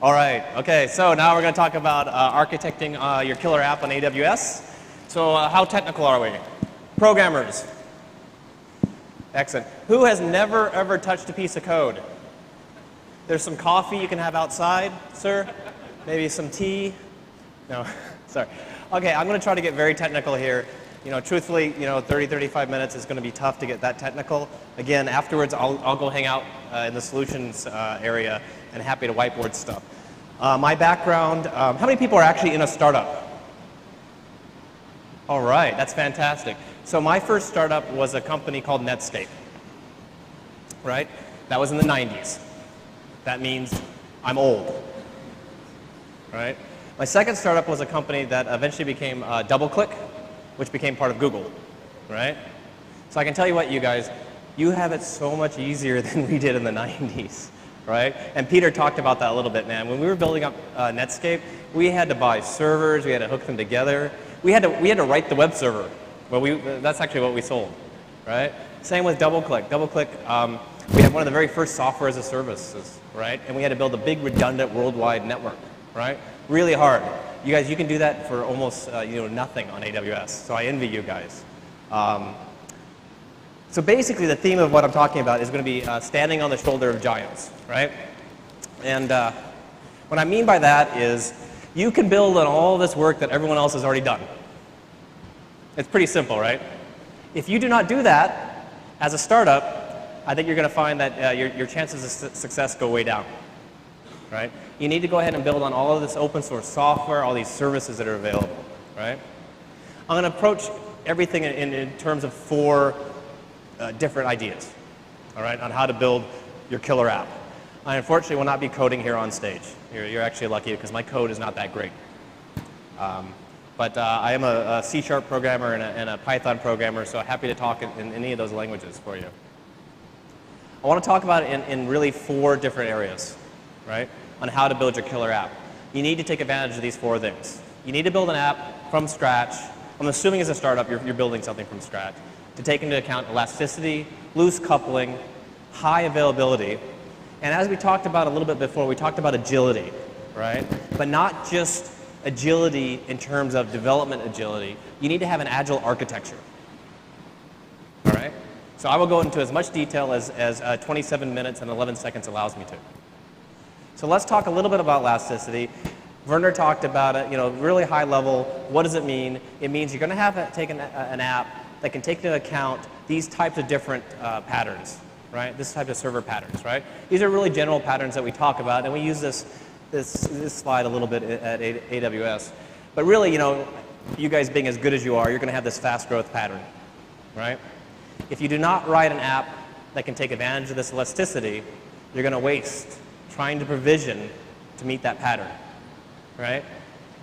All right, okay, so now we're going to talk about architecting your killer app on AWS. So how technical are we? Programmers. Excellent. Who has never, ever touched a piece of code? There's some coffee you can have outside, sir. Maybe some tea. No, sorry. Okay, I'm going to try to get very technical here. Truthfully, 30, 35 minutes is going to be tough to get that technical. Again, afterwards, I'll go hang out in the solutions area and happy to whiteboard stuff. My background, how many people are actually in a startup? All right, that's fantastic. So my first startup was a company called Netscape, right? That was in the 90s. That means I'm old, right? My second startup was a company that eventually became DoubleClick, which became part of Google, right? So I can tell you what, you guys, you have it so much easier than we did in the 90s, right? And Peter talked about that a little bit, man. When we were building up Netscape, we had to buy servers, we had to hook them together. We had to write the web server. Well, that's actually what we sold, right? Same with DoubleClick. DoubleClick, we had one of the very first software as a services, right? And we had to build a big redundant worldwide network, right? Really hard. You guys, you can do that for almost nothing on AWS. So I envy you guys. So basically, the theme of what I'm talking about is going to be standing on the shoulder of giants, right? And what I mean by that is you can build on all this work that everyone else has already done. It's pretty simple, right? If you do not do that as a startup, I think you're going to find that your chances of success go way down, right? You need to go ahead and build on all of this open source software, all these services that are available, right? I'm going to approach everything in terms of 4 different ideas, all right, on how to build your killer app. I unfortunately will not be coding here on stage. You're actually lucky because my code is not that great. But I am a C# programmer and a Python programmer, so happy to talk in any of those languages for you. I want to talk about it in really 4 different areas, right, on how to build your killer app. You need to take advantage of these 4 things. You need to build an app from scratch. I'm assuming as a startup you're building something from scratch. To take into account elasticity, loose coupling, high availability, and as we talked about a little bit before, we talked about agility, right? But not just agility in terms of development agility. You need to have an agile architecture, all right? So I will go into as much detail as 27 minutes and 11 seconds allows me to. So let's talk a little bit about elasticity. Werner talked about it, really high level. What does it mean? It means you're going to have to take an app that can take into account these types of different patterns, right? This type of server patterns, right? These are really general patterns that we talk about, and we use this slide a little bit at AWS. But really, you guys being as good as you are, you're going to have this fast growth pattern, right? If you do not write an app that can take advantage of this elasticity, you're going to waste trying to provision to meet that pattern, right?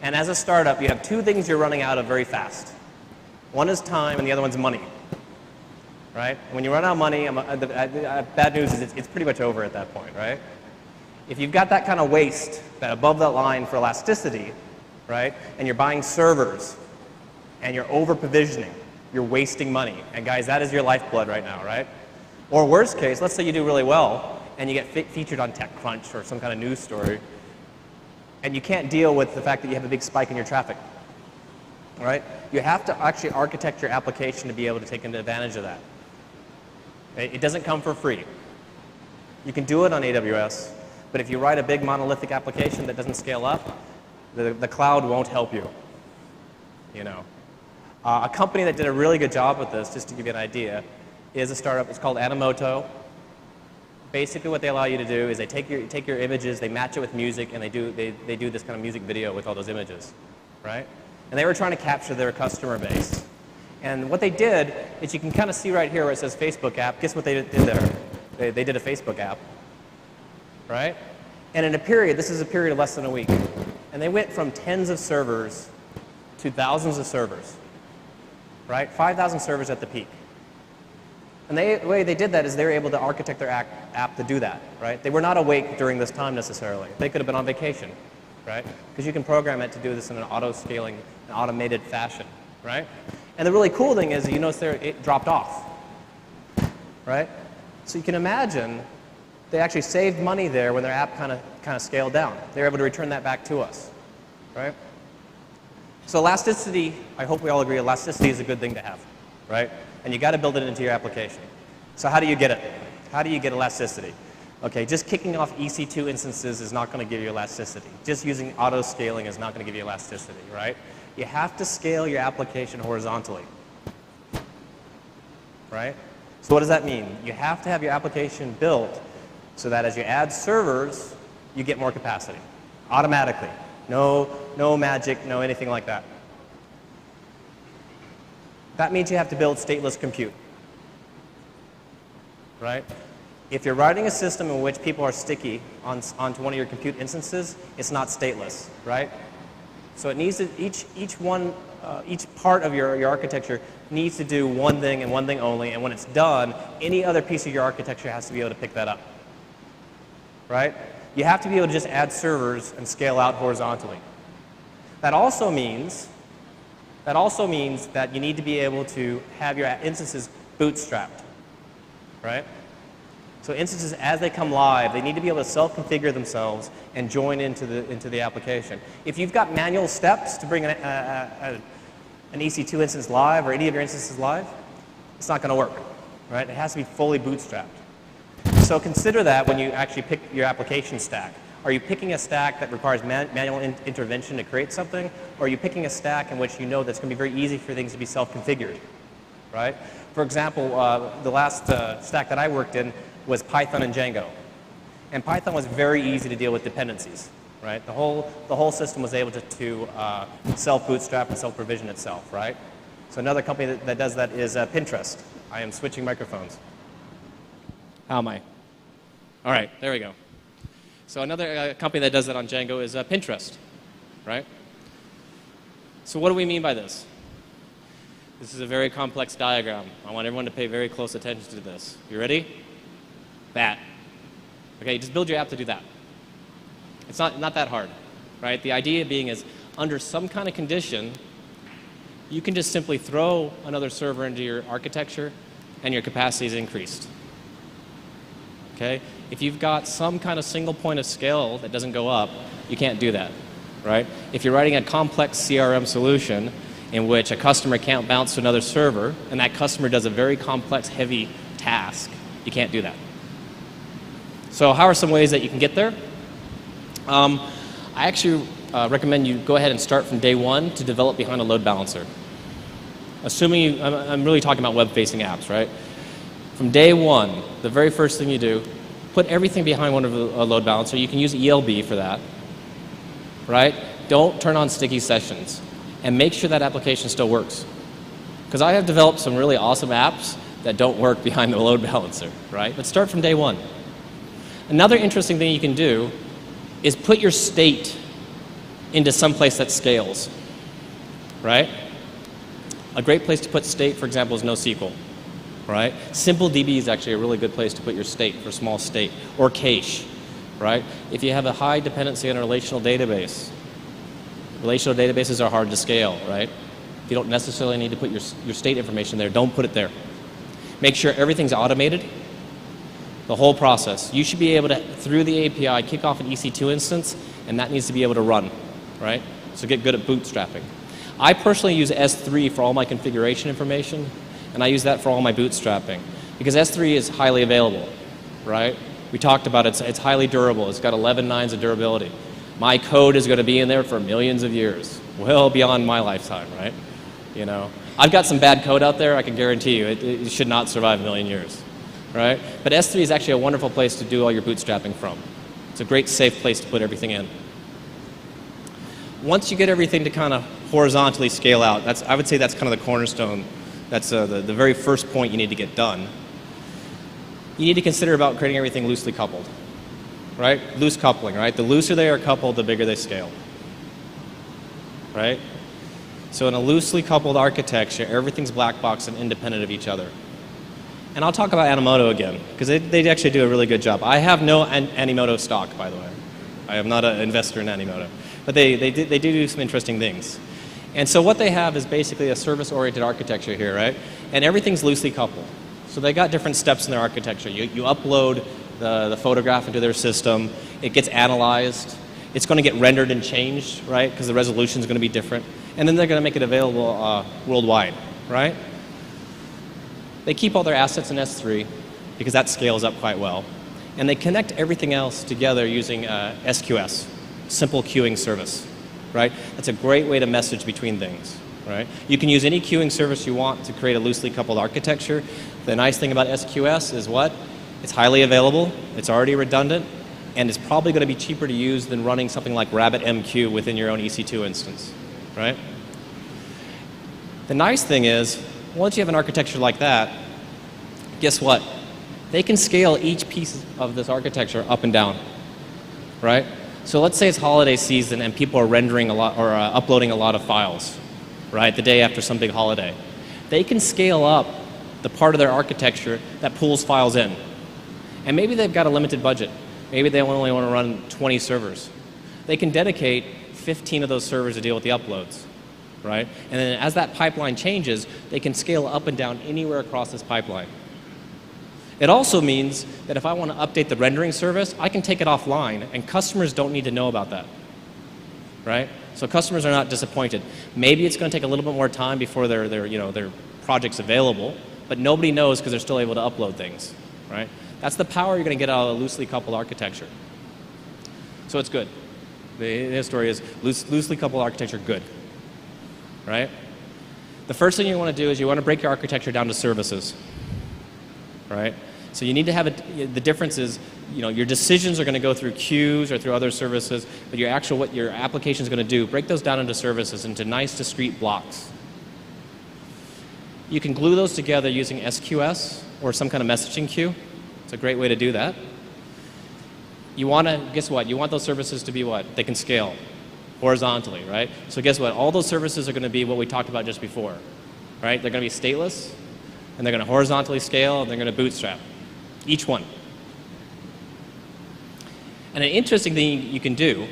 And as a startup, you have 2 things you're running out of very fast. One is time, and the other one's money, right? When you run out of money, bad news is it's pretty much over at that point, right? If you've got that kind of waste, that above that line for elasticity, right, and you're buying servers, and you're over-provisioning, you're wasting money. And guys, that is your lifeblood right now, right? Or worst case, let's say you do really well, and you get featured on TechCrunch or some kind of news story, and you can't deal with the fact that you have a big spike in your traffic, all right? You have to actually architect your application to be able to take advantage of that. Okay? It doesn't come for free. You can do it on AWS, but if you write a big monolithic application that doesn't scale up, the cloud won't help you, A company that did a really good job with this, just to give you an idea, is a startup. It's called Animoto. Basically what they allow you to do is they take your images, they match it with music, and they do this kind of music video with all those images, right? And they were trying to capture their customer base. And what they did is you can kind of see right here where it says Facebook app. Guess what they did there? They did a Facebook app, right? And in a period, this is a period of less than a week, and they went from tens of servers to thousands of servers, right? 5,000 servers at the peak. And the way they did that is they were able to architect their app to do that, right? They were not awake during this time necessarily. They could have been on vacation, right? Because you can program it to do this in an auto-scaling, an automated fashion, right? And the really cool thing is, you notice there it dropped off, right? So you can imagine they actually saved money there when their app kind of scaled down. They were able to return that back to us, right? So elasticity, I hope we all agree, elasticity is a good thing to have, right? And you got to build it into your application. So how do you get it? How do you get elasticity? Okay, just kicking off EC2 instances is not going to give you elasticity. Just using auto scaling is not going to give you elasticity, right? You have to scale your application horizontally, right? So what does that mean? You have to have your application built so that as you add servers, you get more capacity automatically. No magic, no anything like that. That means you have to build stateless compute, right? If you're writing a system in which people are sticky onto one of your compute instances, it's not stateless, right? So it needs to, each part of your architecture needs to do one thing and one thing only, and when it's done, any other piece of your architecture has to be able to pick that up, right? You have to be able to just add servers and scale out horizontally. That also means that you need to be able to have your instances bootstrapped, right? So instances, as they come live, they need to be able to self-configure themselves and join into the application. If you've got manual steps to bring an EC2 instance live or any of your instances live, it's not going to work, right? It has to be fully bootstrapped. So consider that when you actually pick your application stack. Are you picking a stack that requires manual intervention to create something, or are you picking a stack in which you know that's going to be very easy for things to be self-configured, right? For example, the last stack that I worked in was Python and Django. And Python was very easy to deal with dependencies, right? The whole system was able to self-bootstrap and self-provision itself, right? So another company that does that is Pinterest. I am switching microphones. How am I? All right, there we go. So another company that does that on Django is Pinterest, right? So what do we mean by this? This is a very complex diagram. I want everyone to pay very close attention to this. You ready? That. Okay, just build your app to do that. It's not that hard, right? The idea being is under some kind of condition, you can just simply throw another server into your architecture and your capacity is increased. Okay? If you've got some kind of single point of scale that doesn't go up, you can't do that, right? If you're writing a complex CRM solution in which a customer can't bounce to another server and that customer does a very complex, heavy task, you can't do that. So how are some ways that you can get there? I actually recommend you go ahead and start from day one to develop behind a load balancer. Assuming I'm really talking about web-facing apps, right? From day one, the very first thing you do, put everything behind one of a load balancer. You can use ELB for that, right? Don't turn on sticky sessions, and make sure that application still works. Because I have developed some really awesome apps that don't work behind the load balancer, right? But start from day one. Another interesting thing you can do is put your state into some place that scales, right? A great place to put state, for example, is NoSQL, right? SimpleDB is actually a really good place to put your state for small state, or cache, right? If you have a high dependency on a relational database, relational databases are hard to scale, right? If you don't necessarily need to put your state information there, don't put it there. Make sure everything's automated, the whole process. You should be able to, through the API, kick off an EC2 instance, and that needs to be able to run, right? So get good at bootstrapping. I personally use S3 for all my configuration information, and I use that for all my bootstrapping, because S3 is highly available, right? We talked about it, it's highly durable. It's got 11 nines of durability. My code is going to be in there for millions of years, well beyond my lifetime, right? You know, I've got some bad code out there, I can guarantee you, it should not survive a million years, right? But S3 is actually a wonderful place to do all your bootstrapping from. It's a great, safe place to put everything in. Once you get everything to kind of horizontally scale out, I would say that's kind of the cornerstone. That's the very first point you need to get done. You need to consider about creating everything loosely coupled, right? Loose coupling, right? The looser they are coupled, the bigger they scale, right? So in a loosely coupled architecture, everything's black box and independent of each other. And I'll talk about Animoto again, because they actually do a really good job. I have no Animoto stock, by the way. I am not an investor in Animoto. But they do some interesting things. And so what they have is basically a service-oriented architecture here, right? And everything's loosely coupled. So they got different steps in their architecture. You upload the photograph into their system. It gets analyzed. It's going to get rendered and changed, right? Because the resolution is going to be different. And then they're going to make it available worldwide, right? They keep all their assets in S3 because that scales up quite well. And they connect everything else together using SQS, Simple Queuing Service, right? That's a great way to message between things, right? You can use any queuing service you want to create a loosely coupled architecture. The nice thing about SQS is what? It's highly available, it's already redundant, and it's probably going to be cheaper to use than running something like RabbitMQ within your own EC2 instance, right? The nice thing is, once you have an architecture like that, guess what? They can scale each piece of this architecture up and down, right? So let's say it's holiday season and people are rendering a lot or uploading a lot of files, right? The day after some big holiday. They can scale up the part of their architecture that pulls files in. And maybe they've got a limited budget. Maybe they only want to run 20 servers. They can dedicate 15 of those servers to deal with the uploads, right? And then as that pipeline changes, they can scale up and down anywhere across this pipeline. It also means that if I want to update the rendering service, I can take it offline, and customers don't need to know about that, right? So customers are not disappointed. Maybe it's going to take a little bit more time before their project's available, but nobody knows because they're still able to upload things, right? That's the power you're going to get out of a loosely coupled architecture. So it's good. The story is loosely coupled architecture, good, right? The first thing you want to do is you want to break your architecture down to services, right? So you need to have the difference is, your decisions are going to go through queues or through other services, but what your application is going to do, break those down into services, into nice discrete blocks. You can glue those together using SQS or some kind of messaging queue. It's a great way to do that. Guess what? You want those services to be what? They can scale horizontally, right? So guess what? All those services are going to be what we talked about just before, right? They're going to be stateless, and they're going to horizontally scale, and they're going to bootstrap, each one. And an interesting thing you can do,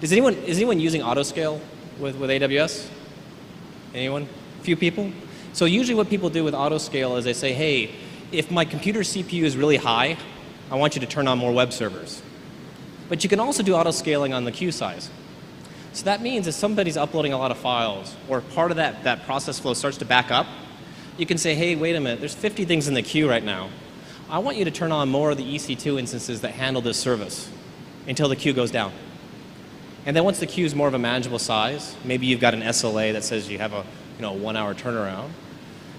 is anyone using autoscale with AWS? Anyone? A few people? So usually what people do with autoscale is they say, hey, if my computer CPU is really high, I want you to turn on more web servers. But you can also do autoscaling on the queue size. So that means if somebody's uploading a lot of files, or part of that process flow starts to back up, you can say, hey, wait a minute, there's 50 things in the queue right now. I want you to turn on more of the EC2 instances that handle this service until the queue goes down. And then once the queue is more of a manageable size, maybe you've got an SLA that says you have a 1 hour turnaround,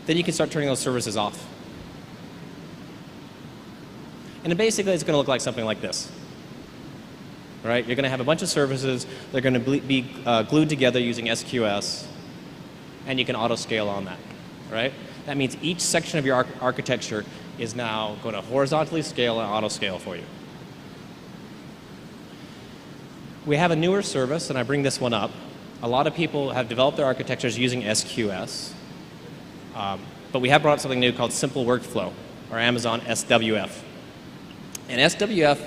then you can start turning those services off. And basically it's going to look like something like this. Right? You're going to have a bunch of services, they're going to be glued together using SQS, and you can auto-scale on that. Right? That means each section of your architecture is now going to horizontally scale and auto-scale for you. We have a newer service, and I bring this one up. A lot of people have developed their architectures using SQS, but we have brought up something new called Simple Workflow, or Amazon SWF. And SWF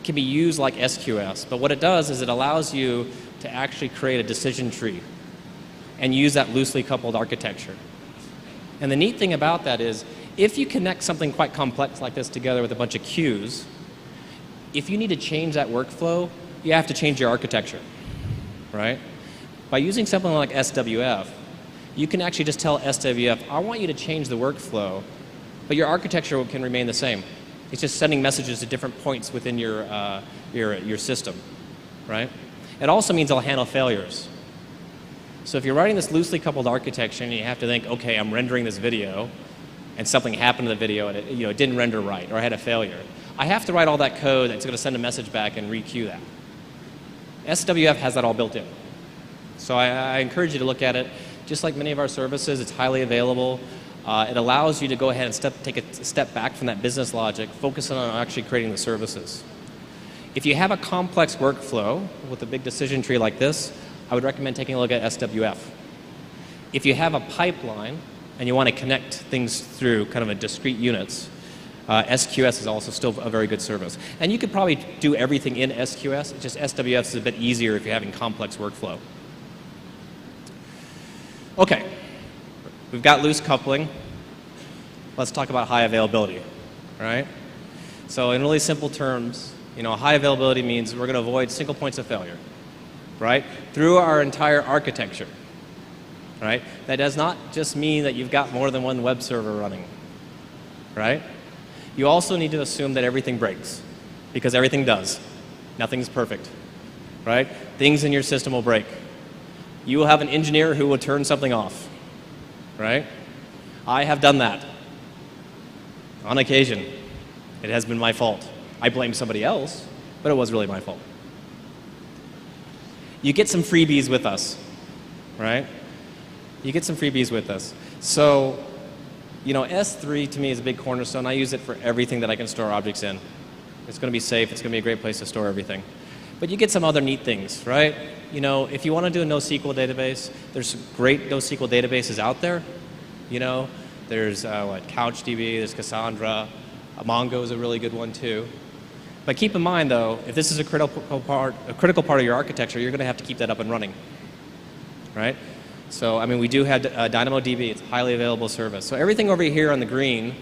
can be used like SQS, but what it does is it allows you to actually create a decision tree and use that loosely coupled architecture. And the neat thing about that is, if you connect something quite complex like this together with a bunch of queues, if you need to change that workflow, you have to change your architecture, right? By using something like SWF, you can actually just tell SWF, I want you to change the workflow, but your architecture can remain the same. It's just sending messages to different points within your system, right? It also means it'll handle failures. So if you're writing this loosely coupled architecture and you have to think, okay, I'm rendering this video, and something happened to the video and it didn't render right, or I had a failure, I have to write all that code that's going to send a message back and re-queue that. SWF has that all built in. So I encourage you to look at it. Just like many of our services, it's highly available. It allows you to go ahead and take a step back from that business logic, focus on actually creating the services. If you have a complex workflow with a big decision tree like this, I would recommend taking a look at SWF. If you have a pipeline and you want to connect things through kind of a discrete units, SQS is also still a very good service. And you could probably do everything in SQS, it's just SWF is a bit easier if you're having complex workflow. Okay, we've got loose coupling. Let's talk about high availability, all right? So in really simple terms, high availability means we're going to avoid single points of failure, right? Through our entire architecture, right? That does not just mean that you've got more than one web server running, right? You also need to assume that everything breaks, because everything does. Nothing's perfect, right? Things in your system will break. You will have an engineer who will turn something off, right? I have done that on occasion. It has been my fault. I blame somebody else, but it was really my fault. You get some freebies with us, right? You get some freebies with us. So, S3 to me is a big cornerstone. I use it for everything that I can store objects in. It's going to be safe. It's going to be a great place to store everything. But you get some other neat things, right? If you want to do a NoSQL database, there's great NoSQL databases out there. There's CouchDB, there's Cassandra. Mongo is a really good one too. But keep in mind though, if this is a critical part of your architecture, you're going to have to keep that up and running, right? So we do have DynamoDB. It's a highly available service. So everything over here on the green,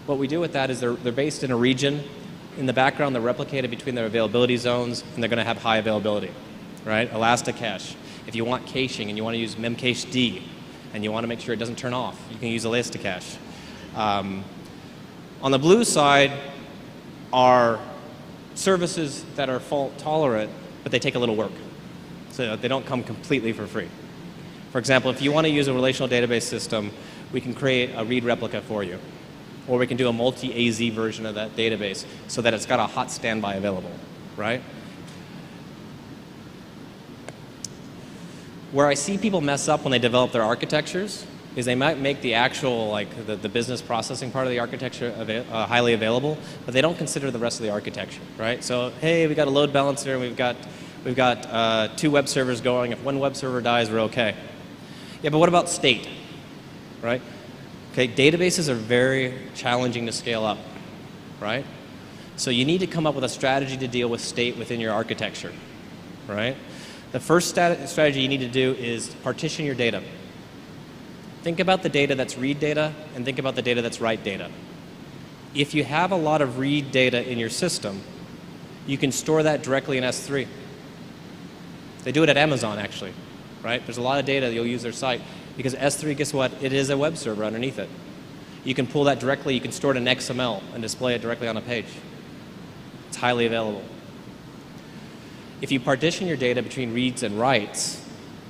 what we do with that is they're based in a region. In the background, they're replicated between their availability zones, and they're going to have high availability, right? Elasticache. If you want caching and you want to use memcached, and you want to make sure it doesn't turn off, you can use Elasticache. On the blue side are services that are fault tolerant, but they take a little work. So they don't come completely for free. For example, if you want to use a relational database system, we can create a read replica for you. Or we can do a multi-AZ version of that database so that it's got a hot standby available, right? Where I see people mess up when they develop their architectures is they might make the actual, the business processing part of the architecture highly available, but they don't consider the rest of the architecture, right? So, hey, we got a load balancer, and we've got 2 web servers going. If one web server dies, we're okay. Yeah, but what about state, right? Okay, databases are very challenging to scale up, right? So you need to come up with a strategy to deal with state within your architecture, right? The first strategy you need to do is partition your data. Think about the data that's read data, and think about the data that's write data. If you have a lot of read data in your system, you can store that directly in S3. They do it at Amazon, actually, right? There's a lot of data that you'll use their site, because S3, guess what? It is a web server underneath it. You can pull that directly, you can store it in XML and display it directly on a page. It's highly available. If you partition your data between reads and writes,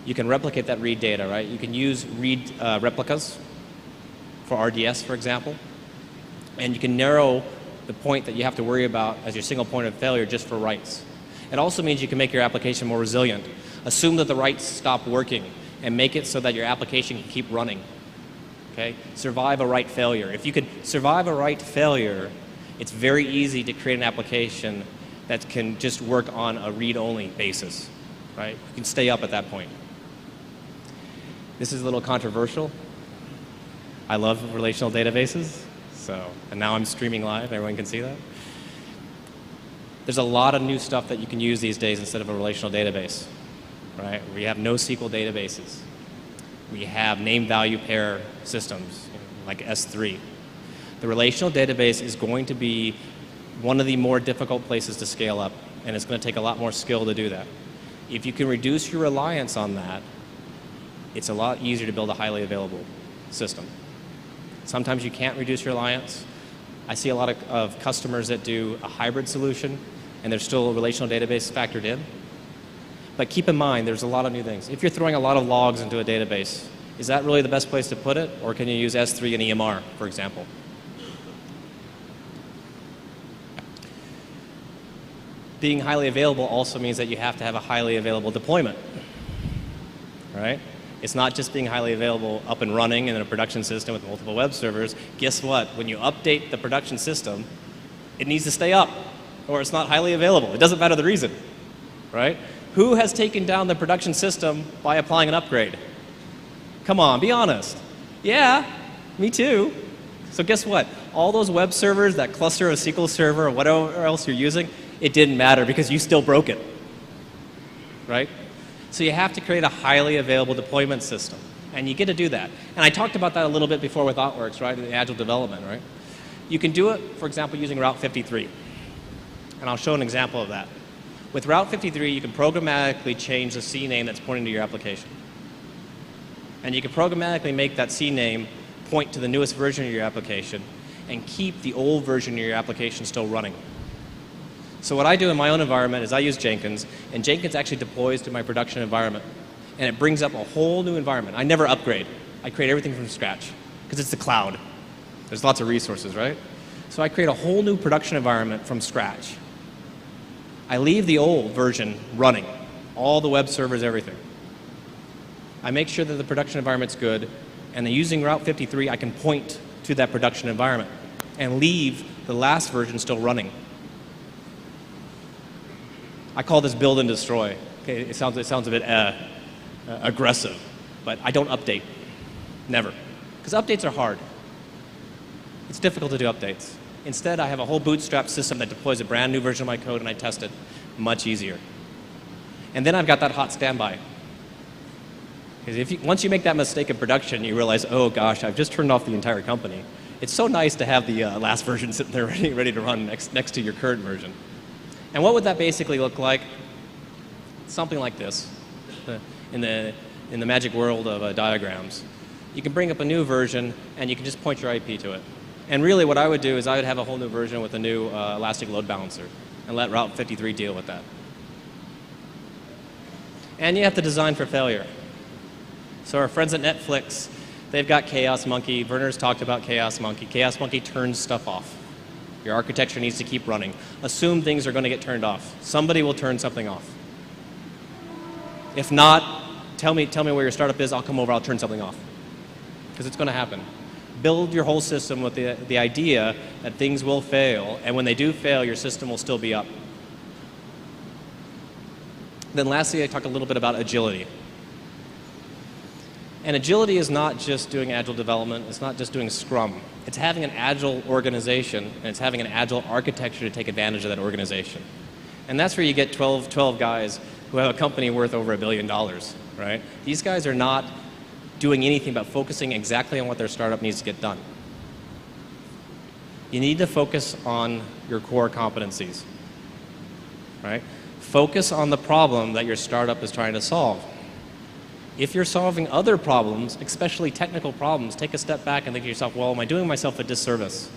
you can replicate that read data, right? You can use read replicas for RDS, for example, and you can narrow the point that you have to worry about as your single point of failure just for writes. It also means you can make your application more resilient. Assume that the writes stop working and make it so that your application can keep running. Okay? Survive a write failure. If you could survive a write failure, it's very easy to create an application that can just work on a read-only basis, right? You can stay up at that point. This is a little controversial. I love relational databases, and now I'm streaming live, everyone can see that. There's a lot of new stuff that you can use these days instead of a relational database, right? We have NoSQL databases. We have name-value pair systems, like S3. The relational database is going to be one of the more difficult places to scale up, and it's going to take a lot more skill to do that. If you can reduce your reliance on that, it's a lot easier to build a highly available system. Sometimes you can't reduce your reliance. I see a lot of customers that do a hybrid solution, and there's still a relational database factored in. But keep in mind, there's a lot of new things. If you're throwing a lot of logs into a database, is that really the best place to put it? Or can you use S3 and EMR, for example? Being highly available also means that you have to have a highly available deployment, right? It's not just being highly available up and running in a production system with multiple web servers. Guess what? When you update the production system, it needs to stay up, or it's not highly available. It doesn't matter the reason, right? Who has taken down the production system by applying an upgrade? Come on, be honest. Yeah, me too. So guess what? All those web servers, that cluster of SQL Server or whatever else you're using, it didn't matter because you still broke it, right? So you have to create a highly available deployment system, and you get to do that. And I talked about that a little bit before with ThoughtWorks, right, in Agile development, right? You can do it, for example, using Route 53. And I'll show an example of that. With Route 53, you can programmatically change the CNAME that's pointing to your application. And you can programmatically make that CNAME point to the newest version of your application and keep the old version of your application still running. So what I do in my own environment is I use Jenkins, and Jenkins actually deploys to my production environment. And it brings up a whole new environment. I never upgrade. I create everything from scratch because it's the cloud. There's lots of resources, right? So I create a whole new production environment from scratch. I leave the old version running, all the web servers, everything. I make sure that the production environment's good, and then using Route 53, I can point to that production environment and leave the last version still running. I call this build and destroy. Okay, it sounds a bit aggressive, but I don't update, never, because updates are hard. It's difficult to do updates. Instead, I have a whole Bootstrap system that deploys a brand new version of my code and I test it. Much easier. And then I've got that hot standby. Because once you make that mistake in production, you realize, oh gosh, I've just turned off the entire company. It's so nice to have the last version sitting there ready to run next to your current version. And what would that basically look like? Something like this. In the magic world of diagrams. You can bring up a new version and you can just point your IP to it. And really what I would do is I would have a whole new version with a new Elastic Load Balancer and let Route 53 deal with that. And you have to design for failure. So our friends at Netflix, they've got Chaos Monkey. Werner's talked about Chaos Monkey. Chaos Monkey turns stuff off. Your architecture needs to keep running. Assume things are going to get turned off. Somebody will turn something off. If not, tell me where your startup is. I'll come over. I'll turn something off. Because it's going to happen. Build your whole system with the idea that things will fail, and when they do fail, your system will still be up. Then lastly, I talk a little bit about agility. And agility is not just doing agile development. It's not just doing Scrum. It's having an agile organization, and it's having an agile architecture to take advantage of that organization. And that's where you get 12 guys who have a company worth over $1 billion, right? These guys are not doing anything but focusing exactly on what their startup needs to get done. You need to focus on your core competencies, right? Focus on the problem that your startup is trying to solve. If you're solving other problems, especially technical problems, take a step back and think to yourself, well, am I doing myself a disservice?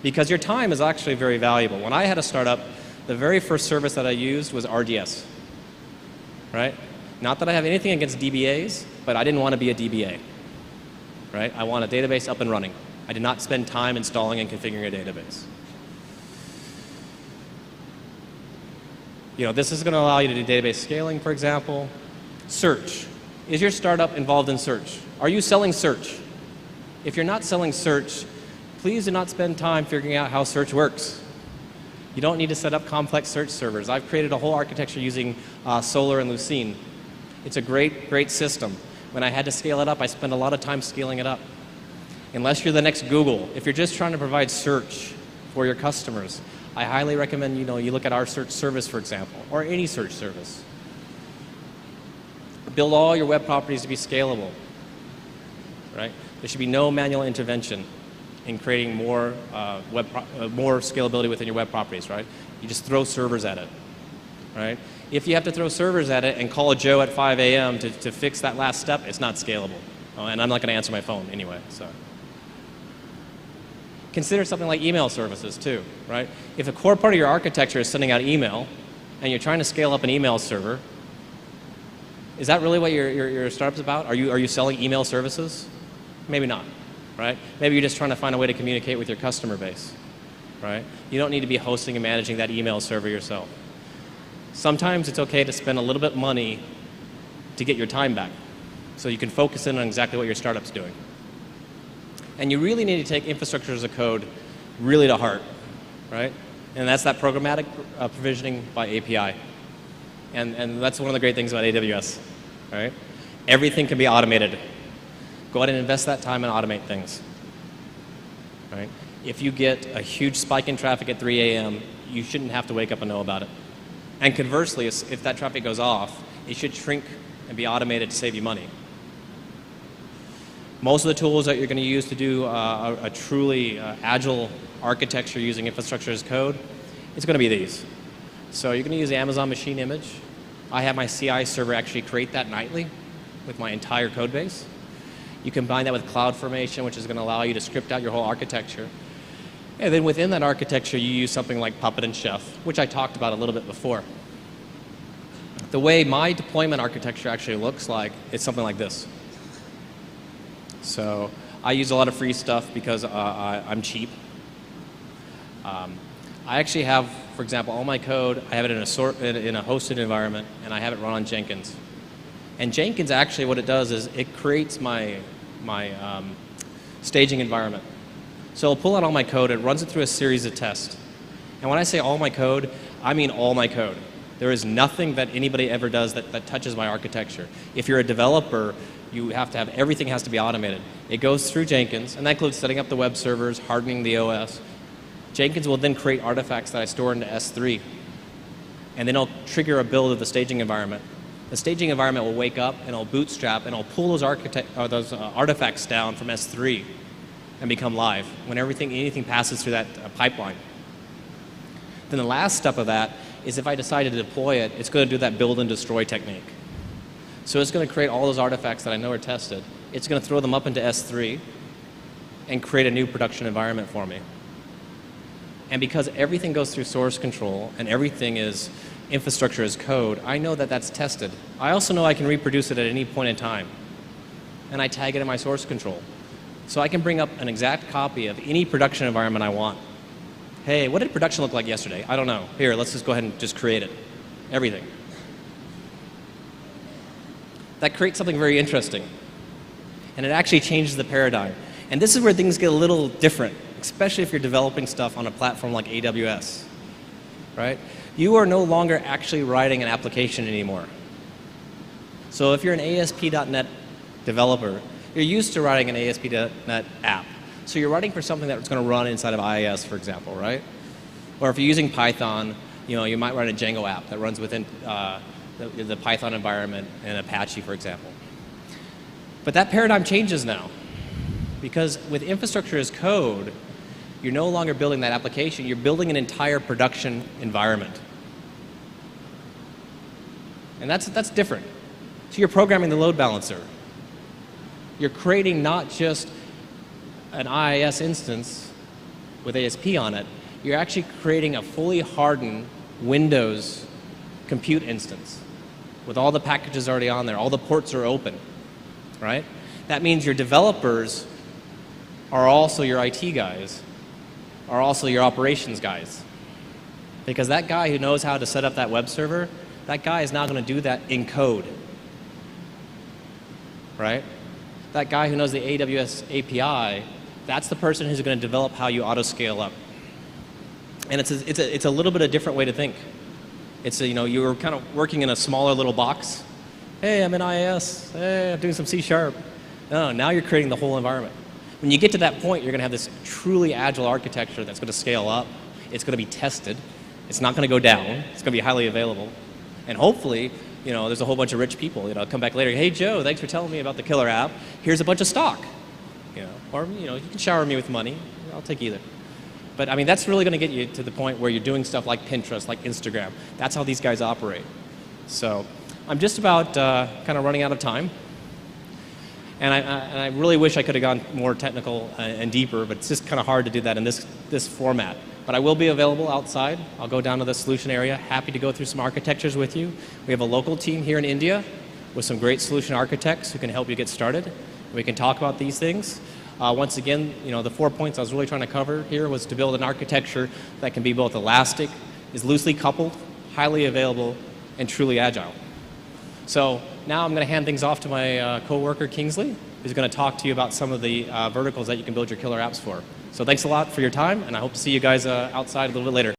Because your time is actually very valuable. When I had a startup, the very first service that I used was RDS, right? Not that I have anything against DBAs, but I didn't want to be a DBA, right? I want a database up and running. I did not spend time installing and configuring a database. You know, this is going to allow you to do database scaling, for example. Search. Is your startup involved in search? Are you selling search? If you're not selling search, please do not spend time figuring out how search works. You don't need to set up complex search servers. I've created a whole architecture using Solar and Lucene. It's a great system. When I had to scale it up, I spent a lot of time scaling it up. Unless you're the next Google, if you're just trying to provide search for your customers, I highly recommend you look at our search service, for example, or any search service. Build all your web properties to be scalable, right? There should be no manual intervention in creating more scalability within your web properties, right? You just throw servers at it, right? If you have to throw servers at it and call a Joe at 5 a.m. to fix that last step, it's not scalable. Oh, and I'm not going to answer my phone anyway, so. Consider something like email services too, right? If a core part of your architecture is sending out email and you're trying to scale up an email server, is that really what your startup's about? Are you selling email services? Maybe not, right? Maybe you're just trying to find a way to communicate with your customer base, right? You don't need to be hosting and managing that email server yourself. Sometimes it's okay to spend a little bit of money to get your time back so you can focus in on exactly what your startup's doing. And you really need to take infrastructure as a code really to heart, right? And that's that programmatic provisioning by API. And that's one of the great things about AWS, right? Everything can be automated. Go ahead and invest that time and automate things, right? If you get a huge spike in traffic at 3 a.m., you shouldn't have to wake up and know about it. And conversely, if that traffic goes off, it should shrink and be automated to save you money. Most of the tools that you're going to use to do a truly agile architecture using infrastructure as code, it's going to be these. So you're going to use the Amazon Machine Image. I have my CI server actually create that nightly with my entire code base. You combine that with CloudFormation, which is going to allow you to script out your whole architecture. And then within that architecture, you use something like Puppet and Chef, which I talked about a little bit before. The way my deployment architecture actually looks like is something like this. So I use a lot of free stuff because I'm cheap. I actually have, for example, all my code, I have it in a hosted environment, and I have it run on Jenkins. And Jenkins actually, what it does is it creates my staging environment. So it'll pull out all my code, it runs it through a series of tests. And when I say all my code, I mean all my code. There is nothing that anybody ever does that touches my architecture. If you're a developer, you have to have, everything has to be automated. It goes through Jenkins, and that includes setting up the web servers, hardening the OS. Jenkins will then create artifacts that I store into S3. And then it'll trigger a build of the staging environment. The staging environment will wake up, and it'll bootstrap, and it'll pull those artifacts down from S3 and become live when anything passes through that pipeline. Then the last step of that is if I decide to deploy it, it's going to do that build and destroy technique. So it's going to create all those artifacts that I know are tested. It's going to throw them up into S3 and create a new production environment for me. And because everything goes through source control and everything is infrastructure as code, I know that that's tested. I also know I can reproduce it at any point in time. And I tag it in my source control. So I can bring up an exact copy of any production environment I want. Hey, what did production look like yesterday? I don't know. Here, let's just go ahead and just create it. Everything. That creates something very interesting. And it actually changes the paradigm. And this is where things get a little different, especially if you're developing stuff on a platform like AWS, right? You are no longer actually writing an application anymore. So if you're an ASP.NET developer, you're used to writing an ASP.NET app. So you're writing for something that's going to run inside of IIS, for example, right? Or if you're using Python, you might write a Django app that runs within the Python environment and Apache, for example. But that paradigm changes now. Because with infrastructure as code, you're no longer building that application, you're building an entire production environment. And that's different. So you're programming the load balancer. You're creating not just an IIS instance with ASP on it, you're actually creating a fully hardened Windows compute instance with all the packages already on there, all the ports are open, right? That means your developers are also your IT guys, are also your operations guys. Because that guy who knows how to set up that web server, that guy is now going to do that in code, right? That guy who knows the AWS API, that's the person who's going to develop how you auto-scale up. And it's a little bit a different way to think. It's you're kind of working in a smaller little box. Hey, I'm in IIS. Hey, I'm doing some C#. No, now you're creating the whole environment. When you get to that point, you're going to have this truly agile architecture that's going to scale up. It's going to be tested. It's not going to go down. It's going to be highly available. And hopefully, there's a whole bunch of rich people, come back later. Hey, Joe, thanks for telling me about the killer app. Here's a bunch of stock. Or, you can shower me with money. I'll take either. But, I mean, that's really going to get you to the point where you're doing stuff like Pinterest, like Instagram. That's how these guys operate. So I'm just about kind of running out of time. And I really wish I could have gone more technical and deeper, but it's just kind of hard to do that in this format. But I will be available outside. I'll go down to the solution area. Happy to go through some architectures with you. We have a local team here in India with some great solution architects who can help you get started. We can talk about these things. Once again, the 4 points I was really trying to cover here was to build an architecture that can be both elastic, is loosely coupled, highly available, and truly agile. So now I'm going to hand things off to my coworker, Kingsley, who's going to talk to you about some of the verticals that you can build your killer apps for. So thanks a lot for your time, and I hope to see you guys outside a little bit later.